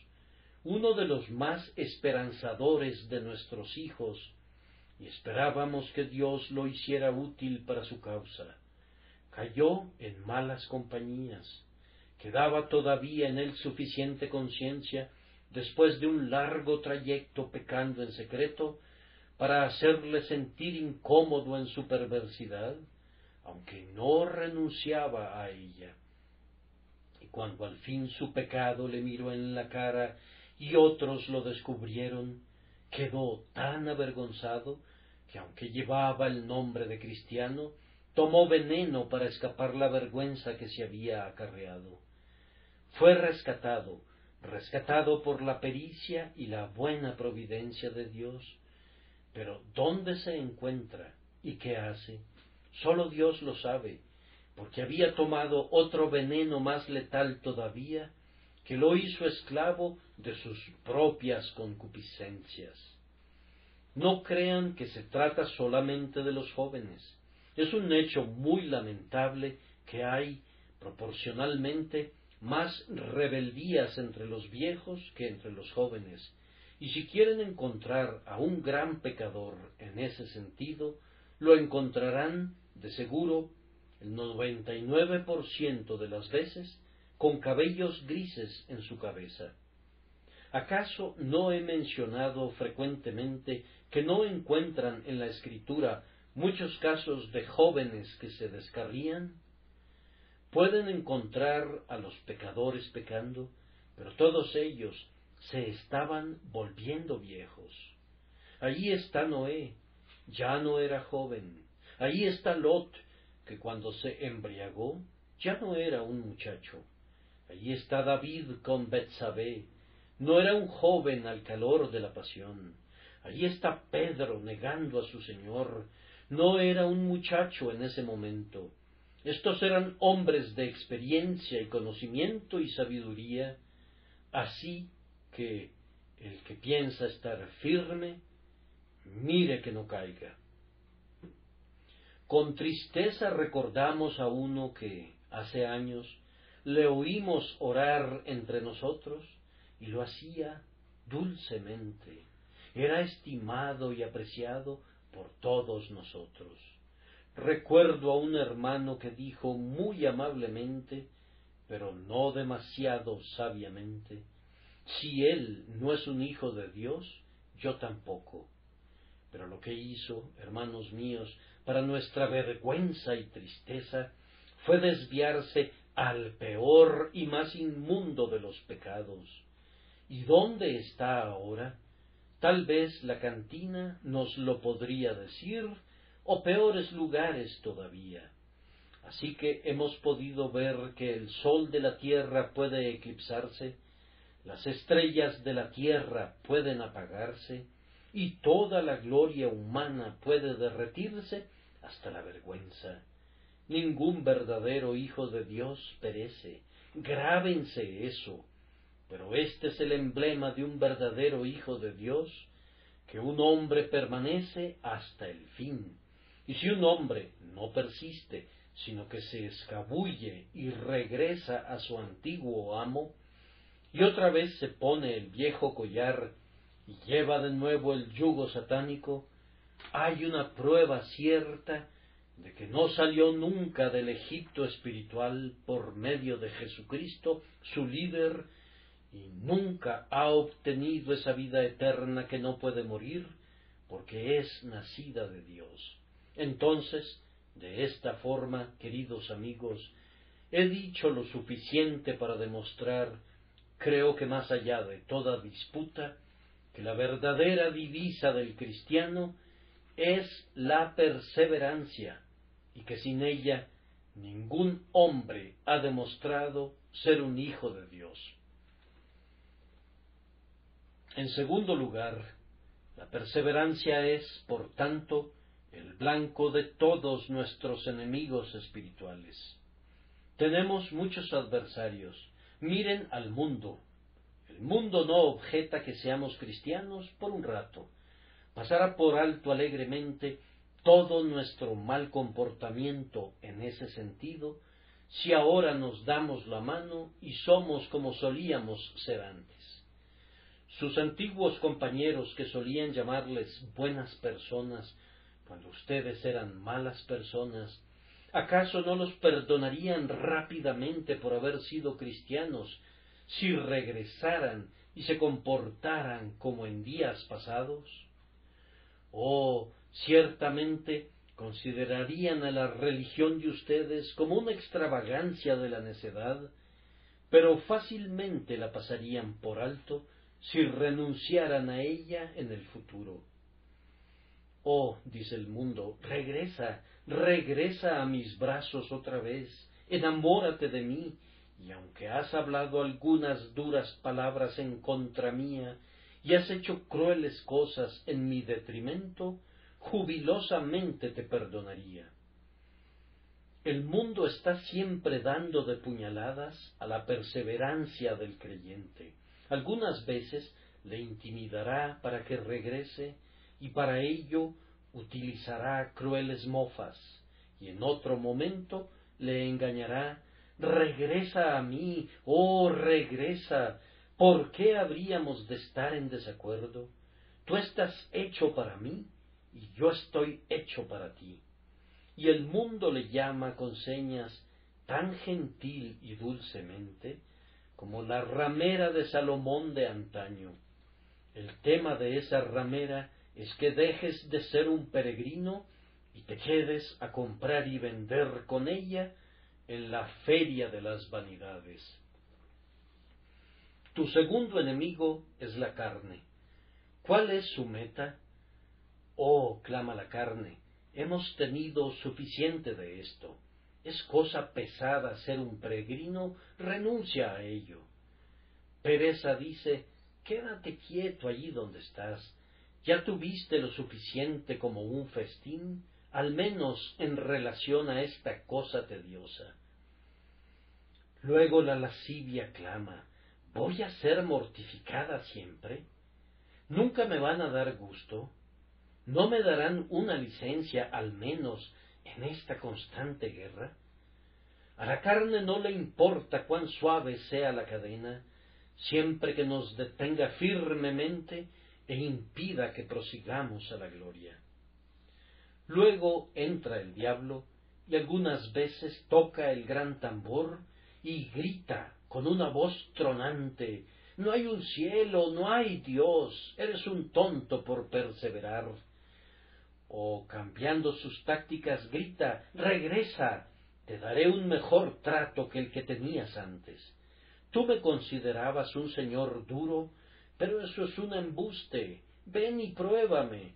uno de los más esperanzadores de nuestros hijos, y esperábamos que Dios lo hiciera útil para su causa. Cayó en malas compañías. Quedaba todavía en él suficiente conciencia, después de un largo trayecto pecando en secreto, para hacerle sentir incómodo en su perversidad, aunque no renunciaba a ella. Y cuando al fin su pecado le miró en la cara y otros lo descubrieron, quedó tan avergonzado que, aunque llevaba el nombre de cristiano, tomó veneno para escapar la vergüenza que se había acarreado. Fue rescatado por la pericia y la buena providencia de Dios. Pero ¿dónde se encuentra y qué hace? Solo Dios lo sabe, porque había tomado otro veneno más letal todavía, que lo hizo esclavo de sus propias concupiscencias. No crean que se trata solamente de los jóvenes. Es un hecho muy lamentable que hay proporcionalmente más rebeldías entre los viejos que entre los jóvenes, y si quieren encontrar a un gran pecador en ese sentido, lo encontrarán, de seguro, el 99% de las veces, con cabellos grises en su cabeza. ¿Acaso no he mencionado frecuentemente que no encuentran en la Escritura muchos casos de jóvenes que se descarrían? Pueden encontrar a los pecadores pecando, pero todos ellos se estaban volviendo viejos. Allí está Noé, ya no era joven. Allí está Lot, que cuando se embriagó ya no era un muchacho. Allí está David con Betsabé, no era un joven al calor de la pasión. Allí está Pedro negando a su Señor, no era un muchacho en ese momento. Estos eran hombres de experiencia y conocimiento y sabiduría, así que el que piensa estar firme, mire que no caiga. Con tristeza recordamos a uno que, hace años, le oímos orar entre nosotros y lo hacía dulcemente. Era estimado y apreciado por todos nosotros. Recuerdo a un hermano que dijo muy amablemente, pero no demasiado sabiamente: si él no es un hijo de Dios, yo tampoco. Pero lo que hizo, hermanos míos, para nuestra vergüenza y tristeza, fue desviarse al peor y más inmundo de los pecados. ¿Y dónde está ahora? Tal vez la cantina nos lo podría decir, o peores lugares todavía. Así que hemos podido ver que el sol de la tierra puede eclipsarse, las estrellas de la tierra pueden apagarse, y toda la gloria humana puede derretirse hasta la vergüenza. Ningún verdadero hijo de Dios perece, grábense eso, pero este es el emblema de un verdadero hijo de Dios, que un hombre permanece hasta el fin. Y si un hombre no persiste, sino que se escabulle y regresa a su antiguo amo, y otra vez se pone el viejo collar y lleva de nuevo el yugo satánico, hay una prueba cierta de que no salió nunca del Egipto espiritual por medio de Jesucristo, su líder, y nunca ha obtenido esa vida eterna que no puede morir, porque es nacida de Dios. Entonces, de esta forma, queridos amigos, he dicho lo suficiente para demostrar, creo que más allá de toda disputa, que la verdadera divisa del cristiano es la perseverancia, y que sin ella ningún hombre ha demostrado ser un hijo de Dios. En segundo lugar, la perseverancia es, por tanto, el blanco de todos nuestros enemigos espirituales. Tenemos muchos adversarios. Miren al mundo. El mundo no objeta que seamos cristianos por un rato. Pasará por alto alegremente todo nuestro mal comportamiento en ese sentido, si ahora nos damos la mano y somos como solíamos ser antes. Sus antiguos compañeros, que solían llamarles buenas personas cuando ustedes eran malas personas, ¿acaso no los perdonarían rápidamente por haber sido cristianos si regresaran y se comportaran como en días pasados? Oh, ciertamente considerarían a la religión de ustedes como una extravagancia de la necedad, pero fácilmente la pasarían por alto si renunciaran a ella en el futuro. Oh, dice el mundo, regresa a mis brazos otra vez, enamórate de mí, y aunque has hablado algunas duras palabras en contra mía, y has hecho crueles cosas en mi detrimento, jubilosamente te perdonaría. El mundo está siempre dando de puñaladas a la perseverancia del creyente. Algunas veces le intimidará para que regrese, y para ello utilizará crueles mofas, y en otro momento le engañará regresa a mí, oh, regresa. ¿Por qué habríamos de estar en desacuerdo? Tú estás hecho para mí y yo estoy hecho para ti. Y el mundo le llama con señas tan gentil y dulcemente como la ramera de Salomón de antaño. El tema de esa ramera es que dejes de ser un peregrino y te quedes a comprar y vender con ella en la feria de las vanidades. Tu segundo enemigo es la carne. ¿Cuál es su meta? Oh, clama la carne, hemos tenido suficiente de esto. Es cosa pesada ser un peregrino, renuncia a ello. Pereza dice, quédate quieto allí donde estás. Ya tuviste lo suficiente como un festín, al menos en relación a esta cosa tediosa. Luego la lascivia clama, ¿voy a ser mortificada siempre? ¿Nunca me van a dar gusto? ¿No me darán una licencia al menos en esta constante guerra? A la carne no le importa cuán suave sea la cadena, siempre que nos detenga firmemente e impida que prosigamos a la gloria. Luego entra el diablo y algunas veces toca el gran tambor y grita con una voz tronante, no hay un cielo, no hay Dios, eres un tonto por perseverar. O cambiando sus tácticas grita, regresa, te daré un mejor trato que el que tenías antes. Tú me considerabas un señor duro, pero eso es un embuste. Ven y pruébame.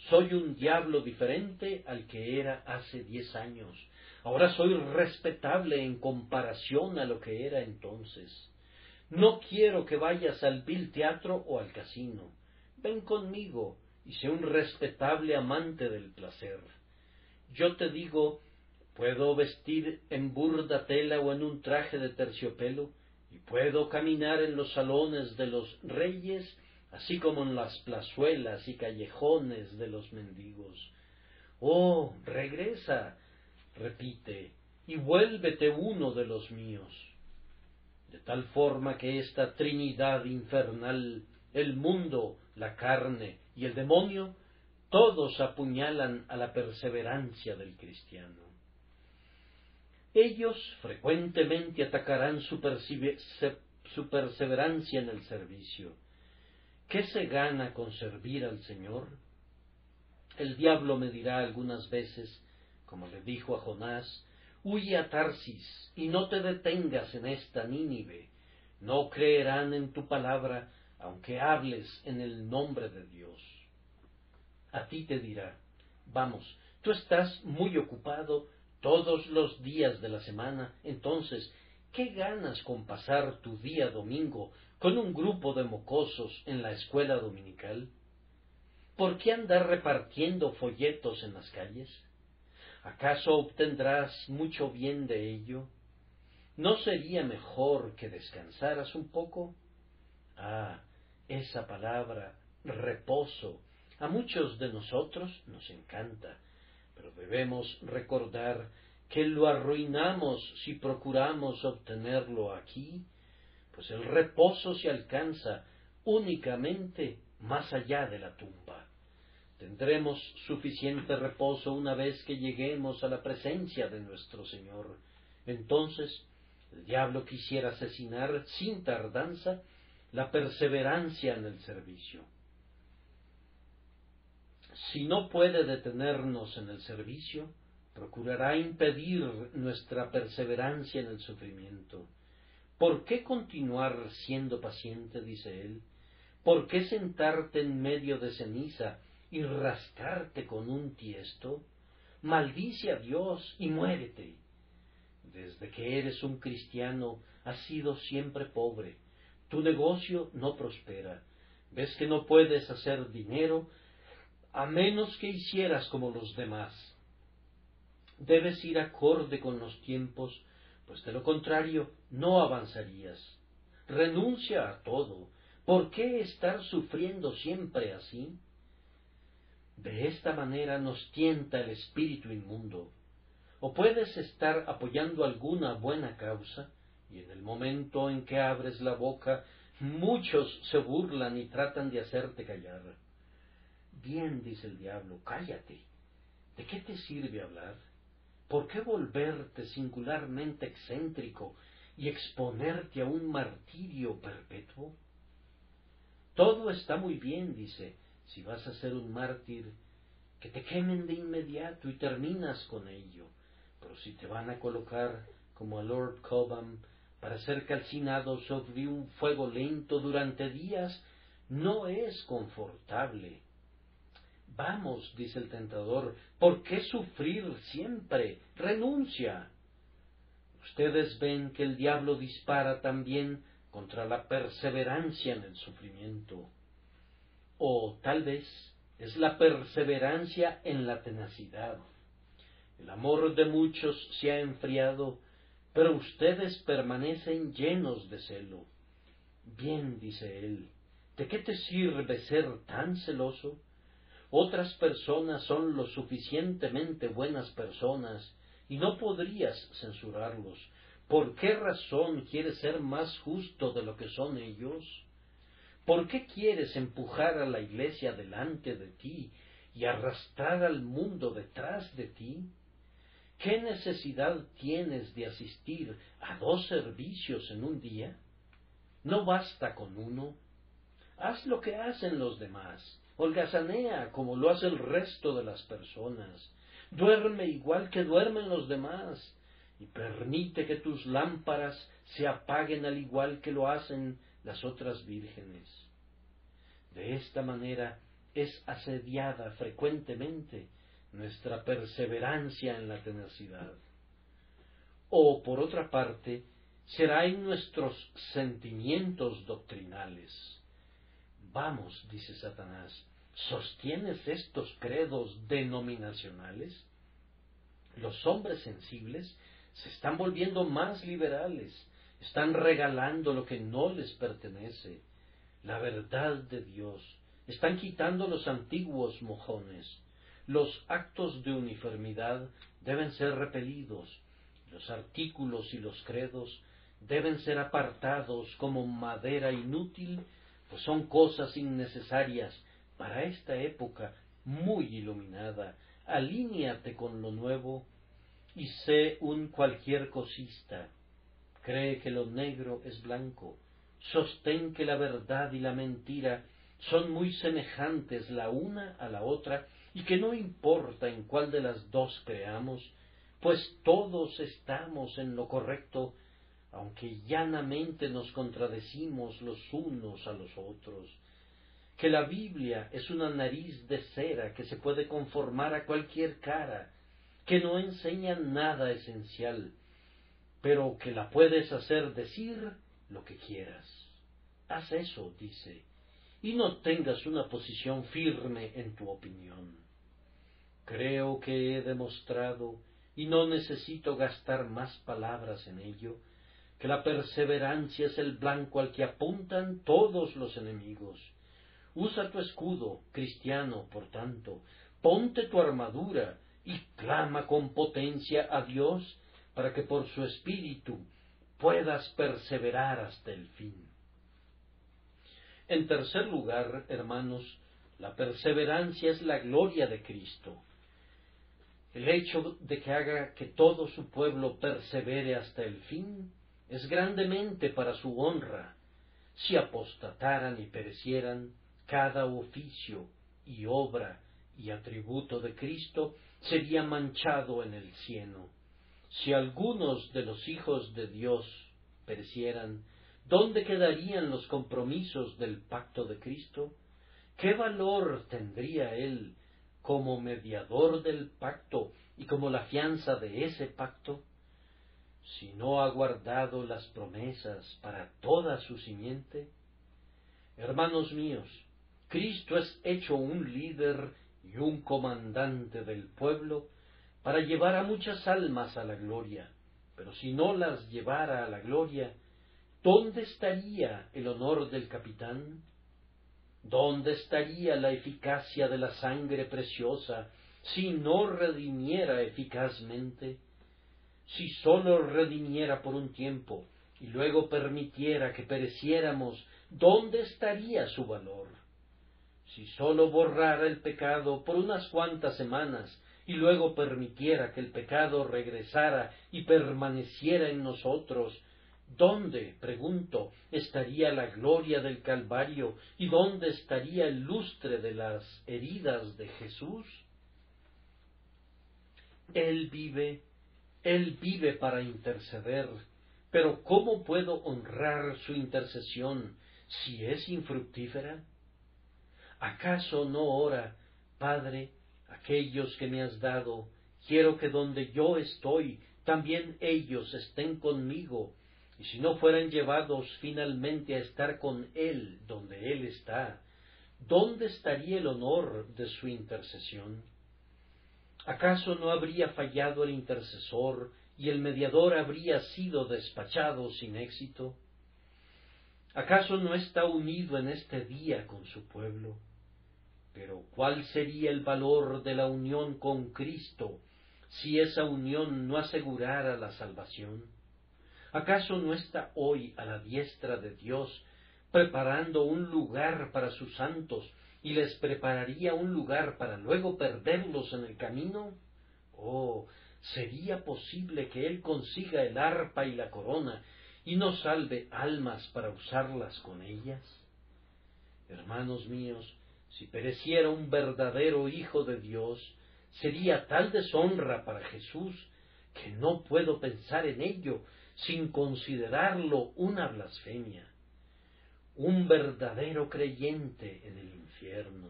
Soy un diablo diferente al que era hace 10 años. Ahora soy respetable en comparación a lo que era entonces. No quiero que vayas al vil teatro o al casino. Ven conmigo y sé un respetable amante del placer. Yo te digo, puedo vestir en burda tela o en un traje de terciopelo, y puedo caminar en los salones de los reyes, así como en las plazuelas y callejones de los mendigos. Oh, regresa, repite, y vuélvete uno de los míos. De tal forma que esta trinidad infernal, el mundo, la carne y el demonio, todos apuñalan a la perseverancia del cristiano. Ellos frecuentemente atacarán su perseverancia en el servicio. ¿Qué se gana con servir al Señor? El diablo me dirá algunas veces, como le dijo a Jonás, huye a Tarsis y no te detengas en esta Nínive. No creerán en tu palabra, aunque hables en el nombre de Dios. A ti te dirá, vamos, tú estás muy ocupado todos los días de la semana, entonces, ¿qué ganas con pasar tu día domingo con un grupo de mocosos en la escuela dominical? ¿Por qué andar repartiendo folletos en las calles? ¿Acaso obtendrás mucho bien de ello? ¿No sería mejor que descansaras un poco? Ah, esa palabra, reposo, a muchos de nosotros nos encanta, pero debemos recordar que lo arruinamos si procuramos obtenerlo aquí, pues el reposo se alcanza únicamente más allá de la tumba. Tendremos suficiente reposo una vez que lleguemos a la presencia de nuestro Señor. Entonces, el diablo quisiera asesinar sin tardanza la perseverancia en el servicio. Si no puede detenernos en el servicio, procurará impedir nuestra perseverancia en el sufrimiento. ¿Por qué continuar siendo paciente? Dice él. ¿Por qué sentarte en medio de ceniza y rascarte con un tiesto? Maldice a Dios y muérete. Desde que eres un cristiano has sido siempre pobre. Tu negocio no prospera. Ves que no puedes hacer dinero a menos que hicieras como los demás. Debes ir acorde con los tiempos, pues de lo contrario no avanzarías. Renuncia a todo. ¿Por qué estar sufriendo siempre así? De esta manera nos tienta el espíritu inmundo. o puedes estar apoyando alguna buena causa, y en el momento en que abres la boca, muchos se burlan y tratan de hacerte callar. Bien, dice el diablo, cállate. ¿De qué te sirve hablar? ¿Por qué volverte singularmente excéntrico y exponerte a un martirio perpetuo? Todo está muy bien, dice, si vas a ser un mártir, que te quemen de inmediato y terminas con ello. Pero si te van a colocar, como a Lord Cobham, para ser calcinado sobre un fuego lento durante días, no es confortable. Vamos, dice el tentador, ¿por qué sufrir siempre? Renuncia. Ustedes ven que el diablo dispara también contra la perseverancia en el sufrimiento. O tal vez es la perseverancia en la tenacidad. El amor de muchos se ha enfriado, pero ustedes permanecen llenos de celo. Bien, dice él, ¿de qué te sirve ser tan celoso? Otras personas son lo suficientemente buenas personas y no podrías censurarlos. ¿Por qué razón quieres ser más justo de lo que son ellos? ¿Por qué quieres empujar a la iglesia delante de ti y arrastrar al mundo detrás de ti? ¿Qué necesidad tienes de asistir a 2 servicios en un día? ¿No basta con uno? Haz lo que hacen los demás. Holgazanea como lo hace el resto de las personas. Duerme igual que duermen los demás. Y permite que tus lámparas se apaguen al igual que lo hacen las otras vírgenes. De esta manera es asediada frecuentemente nuestra perseverancia en la tenacidad. O, por otra parte, será en nuestros sentimientos doctrinales. Vamos, dice Satanás, ¿sostienes estos credos denominacionales? Los hombres sensibles se están volviendo más liberales, están regalando lo que no les pertenece, la verdad de Dios, están quitando los antiguos mojones. Los actos de uniformidad deben ser repelidos, los artículos y los credos deben ser apartados como madera inútil, pues son cosas innecesarias para esta época muy iluminada. Alíñate con lo nuevo y sé un cualquier cosista. Cree que lo negro es blanco. Sostén que la verdad y la mentira son muy semejantes la una a la otra y que no importa en cuál de las dos creamos, pues todos estamos en lo correcto, aunque llanamente nos contradecimos los unos a los otros. Que la Biblia es una nariz de cera que se puede conformar a cualquier cara, que no enseña nada esencial, pero que la puedes hacer decir lo que quieras. Haz eso, dice, y no tengas una posición firme en tu opinión. Creo que he demostrado, y no necesito gastar más palabras en ello, que la perseverancia es el blanco al que apuntan todos los enemigos. Usa tu escudo, cristiano, por tanto, ponte tu armadura y clama con potencia a Dios para que por su espíritu puedas perseverar hasta el fin. En tercer lugar, hermanos, la perseverancia es la gloria de Cristo. El hecho de que haga que todo su pueblo persevere hasta el fin es grandemente para su honra. Si apostataran y perecieran, cada oficio y obra y atributo de Cristo sería manchado en el cieno. Si algunos de los hijos de Dios perecieran, ¿dónde quedarían los compromisos del pacto de Cristo? ¿Qué valor tendría Él como mediador del pacto y como la fianza de ese pacto? Si no ha guardado las promesas para toda su simiente. Hermanos míos, Cristo es hecho un líder y un comandante del pueblo para llevar a muchas almas a la gloria, pero si no las llevara a la gloria, ¿dónde estaría el honor del capitán? ¿Dónde estaría la eficacia de la sangre preciosa si no redimiera eficazmente? Si sólo redimiera por un tiempo y luego permitiera que pereciéramos, ¿dónde estaría su valor? Si sólo borrara el pecado por unas cuantas semanas y luego permitiera que el pecado regresara y permaneciera en nosotros, ¿dónde, pregunto, estaría la gloria del Calvario y dónde estaría el lustre de las heridas de Jesús? Él vive para interceder, pero ¿cómo puedo honrar su intercesión si es infructífera? ¿Acaso no ora, Padre, aquellos que me has dado, quiero que donde yo estoy, también ellos estén conmigo, y si no fueran llevados finalmente a estar con Él donde Él está, ¿dónde estaría el honor de su intercesión? ¿Acaso no habría fallado el intercesor y el mediador habría sido despachado sin éxito? ¿Acaso no está unido en este día con su pueblo? Pero ¿cuál sería el valor de la unión con Cristo si esa unión no asegurara la salvación? ¿Acaso no está hoy a la diestra de Dios preparando un lugar para sus santos y les prepararía un lugar para luego perderlos en el camino? Oh, ¿sería posible que Él consiga el arpa y la corona y nos salve almas para usarlas con ellas? Hermanos míos, si pereciera un verdadero Hijo de Dios, sería tal deshonra para Jesús que no puedo pensar en ello sin considerarlo una blasfemia. Un verdadero creyente en el infierno.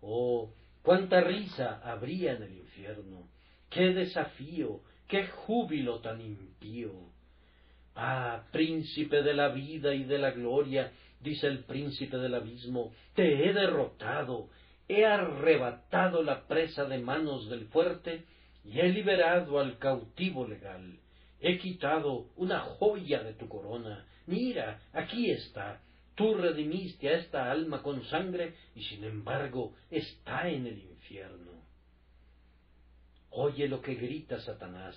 Oh, cuánta risa habría en el infierno, qué desafío, qué júbilo tan impío. Ah, príncipe de la vida y de la gloria, dice el príncipe del abismo, te he derrotado, he arrebatado la presa de manos del fuerte y he liberado al cautivo legal. He quitado una joya de tu corona. Mira, aquí está. Tú redimiste a esta alma con sangre y sin embargo está en el infierno. Oye lo que grita Satanás.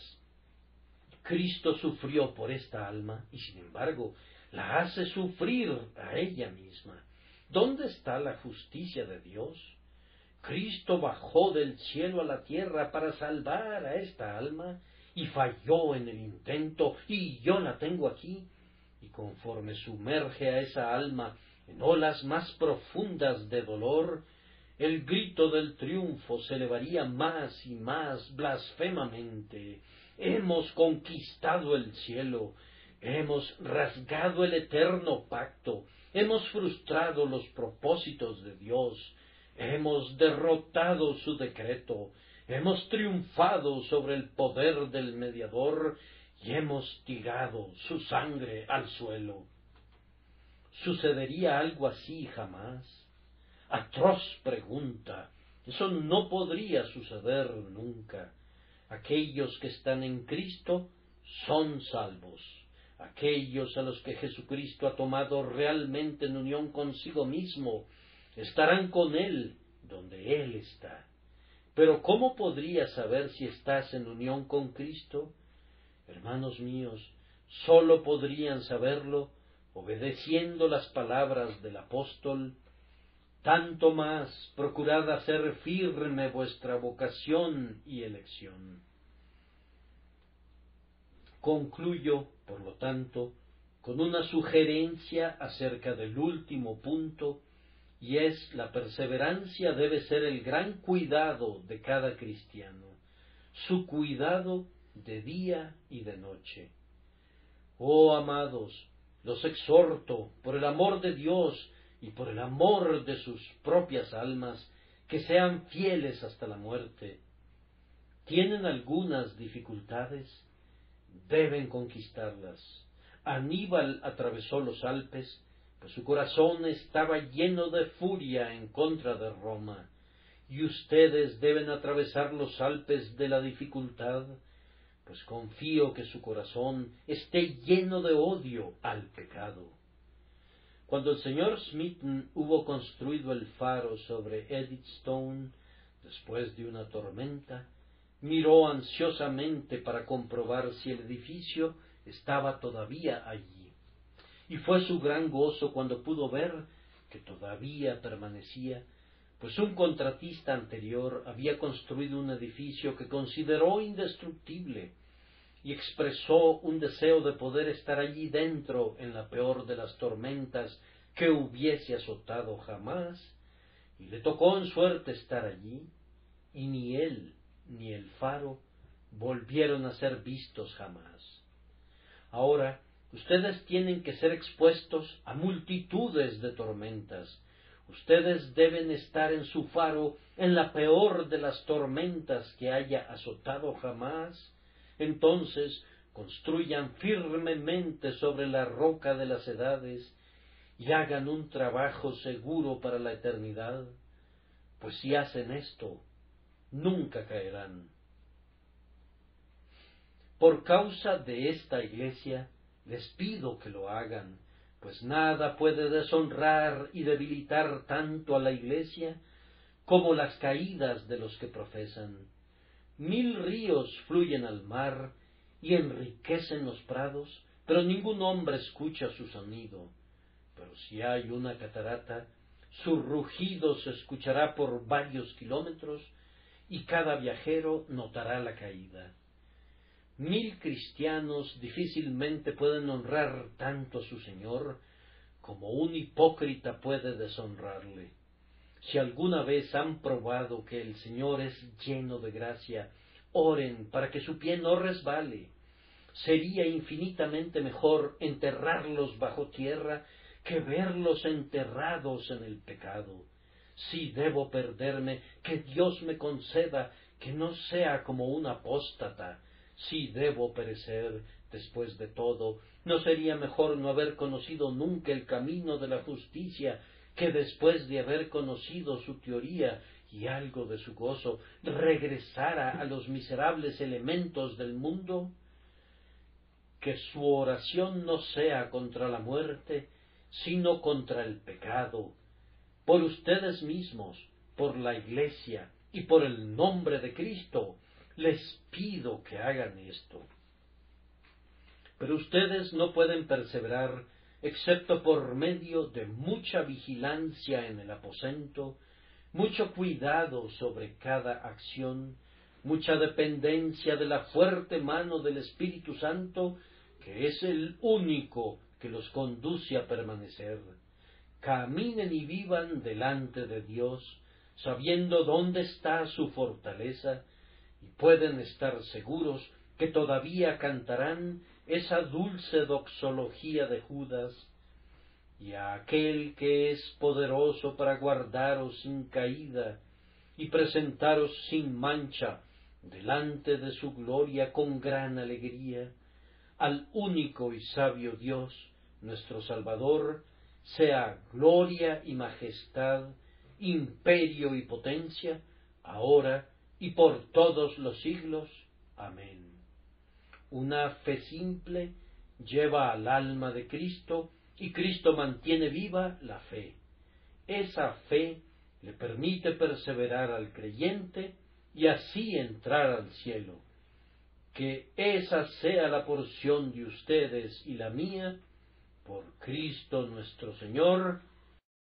Cristo sufrió por esta alma y sin embargo la hace sufrir a ella misma. ¿Dónde está la justicia de Dios? Cristo bajó del cielo a la tierra para salvar a esta alma y falló en el intento y yo la tengo aquí. Y conforme sumerge a esa alma en olas más profundas de dolor, el grito del triunfo se elevaría más y más blasfemamente. Hemos conquistado el cielo, hemos rasgado el eterno pacto, hemos frustrado los propósitos de Dios, hemos derrotado su decreto, hemos triunfado sobre el poder del mediador y hemos tirado su sangre al suelo. ¿Sucedería algo así jamás? Atroz pregunta. Eso no podría suceder nunca. Aquellos que están en Cristo son salvos. Aquellos a los que Jesucristo ha tomado realmente en unión consigo mismo estarán con Él donde Él está. Pero ¿cómo podrías saber si estás en unión con Cristo? Hermanos míos, sólo podrían saberlo obedeciendo las palabras del apóstol: tanto más procurad hacer firme vuestra vocación y elección. Concluyo, por lo tanto, con una sugerencia acerca del último punto, y es: la perseverancia debe ser el gran cuidado de cada cristiano, su cuidado de día y de noche. Oh amados, los exhorto, por el amor de Dios y por el amor de sus propias almas, que sean fieles hasta la muerte. ¿Tienen algunas dificultades? Deben conquistarlas. Aníbal atravesó los Alpes, pues su corazón estaba lleno de furia en contra de Roma, y ustedes deben atravesar los Alpes de la dificultad, pues confío que su corazón esté lleno de odio al pecado. Cuando el señor Smeaton hubo construido el faro sobre Edithstone, después de una tormenta, miró ansiosamente para comprobar si el edificio estaba todavía allí. Y fue su gran gozo cuando pudo ver que todavía permanecía, pues un contratista anterior había construido un edificio que consideró indestructible y expresó un deseo de poder estar allí dentro en la peor de las tormentas que hubiese azotado jamás, y le tocó en suerte estar allí, y ni él ni el faro volvieron a ser vistos jamás. Ahora, ustedes tienen que ser expuestos a multitudes de tormentas. Ustedes deben estar en su faro en la peor de las tormentas que haya azotado jamás. Entonces, construyan firmemente sobre la roca de las edades y hagan un trabajo seguro para la eternidad, pues si hacen esto, nunca caerán. Por causa de esta iglesia, les pido que lo hagan, pues nada puede deshonrar y debilitar tanto a la iglesia como las caídas de los que profesan. 1000 ríos fluyen al mar y enriquecen los prados, pero ningún hombre escucha su sonido. Pero si hay una catarata, su rugido se escuchará por varios kilómetros y cada viajero notará la caída. 1000 cristianos difícilmente pueden honrar tanto a su Señor como un hipócrita puede deshonrarle. Si alguna vez han probado que el Señor es lleno de gracia, oren para que su pie no resbale. Sería infinitamente mejor enterrarlos bajo tierra que verlos enterrados en el pecado. Si debo perderme, que Dios me conceda que no sea como un apóstata. Si debo perecer, después de todo, ¿no sería mejor no haber conocido nunca el camino de la justicia, que después de haber conocido su teoría y algo de su gozo, regresara a los miserables elementos del mundo? Que su oración no sea contra la muerte, sino contra el pecado. Por ustedes mismos, por la Iglesia y por el nombre de Cristo, les pido que hagan esto. Pero ustedes no pueden perseverar excepto por medio de mucha vigilancia en el aposento, mucho cuidado sobre cada acción, mucha dependencia de la fuerte mano del Espíritu Santo, que es el único que los conduce a permanecer. Caminen y vivan delante de Dios, sabiendo dónde está su fortaleza, y pueden estar seguros que todavía cantarán esa dulce doxología de Judas: y a aquel que es poderoso para guardaros sin caída y presentaros sin mancha delante de su gloria con gran alegría, al único y sabio Dios, nuestro Salvador, sea gloria y majestad, imperio y potencia, ahora y por todos los siglos. Amén. Una fe simple lleva al alma de Cristo y Cristo mantiene viva la fe. Esa fe le permite perseverar al creyente y así entrar al cielo. Que esa sea la porción de ustedes y la mía, por Cristo nuestro Señor.